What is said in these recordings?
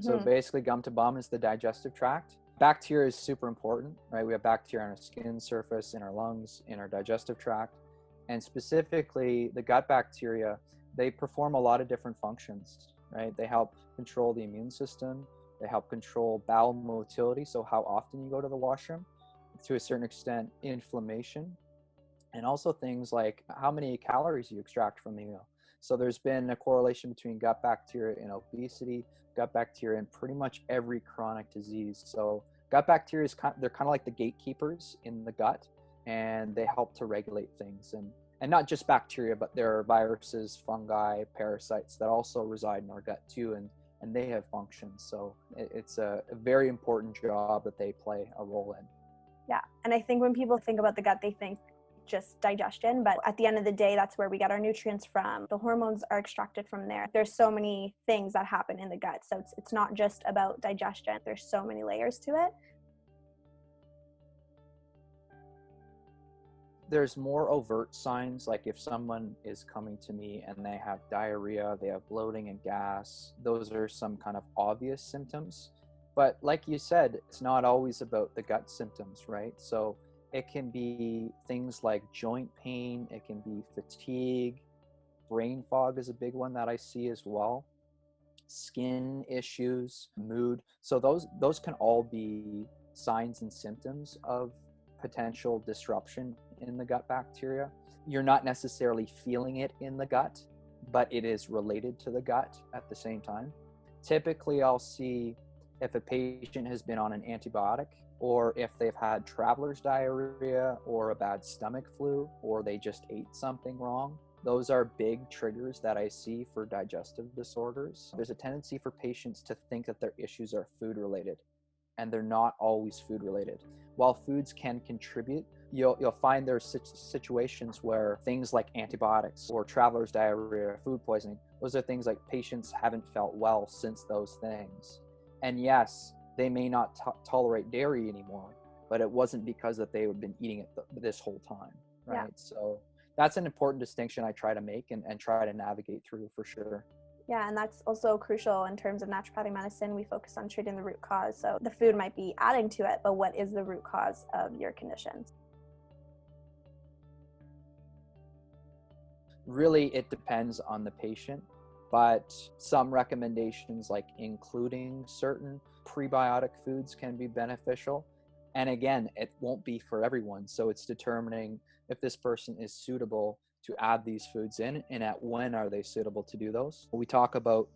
So basically gum to bum is the digestive tract. Bacteria is super important, right? We have bacteria on our skin surface, in our lungs, in our digestive tract. And specifically the gut bacteria, they perform a lot of different functions, right? They help control the immune system. They help control bowel motility, so how often you go to the washroom, to a certain extent, inflammation, and also things like how many calories you extract from the meal. So there's been a correlation between gut bacteria and obesity, gut bacteria and pretty much every chronic disease. So gut bacteria they're kind of like the gatekeepers in the gut, and they help to regulate things. And not just bacteria, but there are viruses, fungi, parasites that also reside in our gut too, and they have functions. So it's a very important job that they play a role in. Yeah, and I think when people think about the gut, they think just digestion, but at the end of the day, that's where we get our nutrients from. The hormones are extracted from there. There's so many things that happen in the gut, so it's not just about digestion. There's so many layers to it. There's more overt signs, like if someone is coming to me and they have diarrhea, they have bloating and gas, those are some kind of obvious symptoms. But like you said, it's not always about the gut symptoms, right? So it can be things like joint pain, it can be fatigue, brain fog is a big one that I see as well, skin issues, mood. So those can all be signs and symptoms of potential disruption in the gut bacteria. You're not necessarily feeling it in the gut, but it is related to the gut at the same time. Typically, I'll see if a patient has been on an antibiotic, or if they've had traveler's diarrhea or a bad stomach flu, or they just ate something wrong. Those are big triggers that I see for digestive disorders. There's a tendency for patients to think that their issues are food related, and they're not always food related. While foods can contribute, you'll find there's situations where things like antibiotics or traveler's diarrhea, food poisoning, those are things like patients haven't felt well since those things. And yes, they may not tolerate dairy anymore, but it wasn't because that they had been eating it this whole time, right? Yeah. So that's an important distinction I try to make and try to navigate through for sure. Yeah, and that's also crucial in terms of naturopathic medicine. We focus on treating the root cause. So the food might be adding to it, but what is the root cause of your conditions? Really, it depends on the patient, but some recommendations like including certain prebiotic foods can be beneficial. And again, it won't be for everyone. So it's determining if this person is suitable to add these foods in, and at when are they suitable to do those. We talk about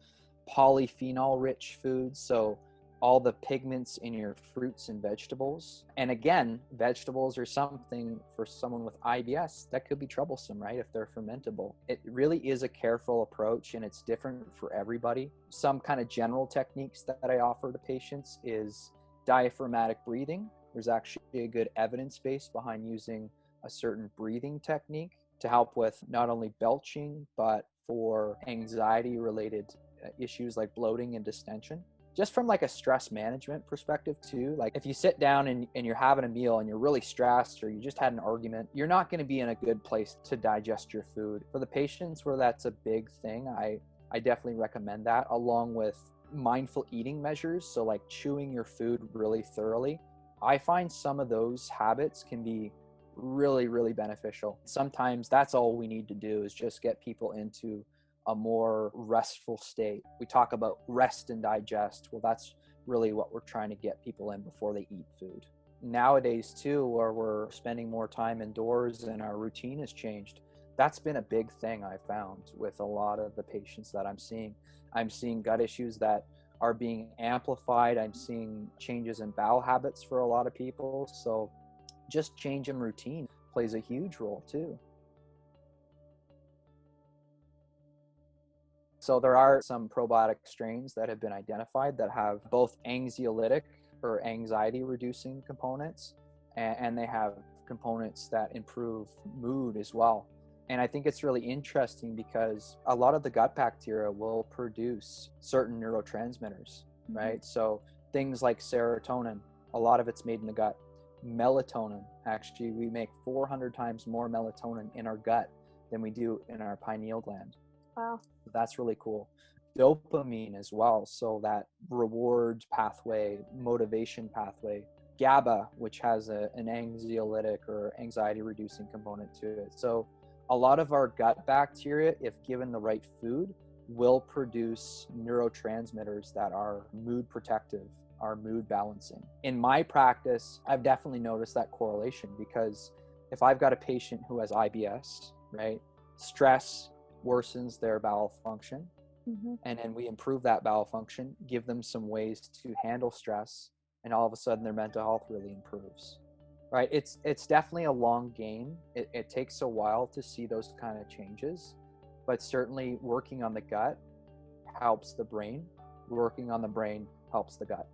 polyphenol rich foods, so all the pigments in your fruits and vegetables. And again, vegetables are something for someone with IBS that could be troublesome, right? If they're fermentable. It really is a careful approach, and it's different for everybody. Some kind of general techniques that I offer to patients is diaphragmatic breathing. There's actually a good evidence base behind using a certain breathing technique to help with not only belching, but for anxiety related issues like bloating and distension. Just from like a stress management perspective too, like if you sit down and you're having a meal and you're really stressed, or you just had an argument, you're not going to be in a good place to digest your food. For the patients where that's a big thing, I definitely recommend that, along with mindful eating measures. So like chewing your food really thoroughly. I find some of those habits can be really, really beneficial. Sometimes that's all we need to do is just get people into a more restful state. We talk about rest and digest. Well, that's really what we're trying to get people in before they eat food. Nowadays too, where we're spending more time indoors and our routine has changed, that's been a big thing I found with a lot of the patients that I'm seeing. I'm seeing gut issues that are being amplified. I'm seeing changes in bowel habits for a lot of people. So just change in routine plays a huge role too. So there are some probiotic strains that have been identified that have both anxiolytic or anxiety reducing components, and they have components that improve mood as well. And I think it's really interesting because a lot of the gut bacteria will produce certain neurotransmitters, right? So things like serotonin, a lot of it's made in the gut. Melatonin, actually, we make 400 times more melatonin in our gut than we do in our pineal gland. Wow. That's really cool. dopamine as well. So that reward pathway, motivation pathway, GABA, which has an anxiolytic or anxiety reducing component to it. So a lot of our gut bacteria, if given the right food, will produce neurotransmitters that are mood protective, are mood balancing. In my practice, I've definitely noticed that correlation, because if I've got a patient who has IBS, right, stress worsens their bowel function. And then we improve that bowel function, give them some ways to handle stress, and all of a sudden their mental health really improves. Right? It's definitely a long game. It takes a while to see those kind of changes, but certainly working on the gut helps the brain. Working on the brain helps the gut.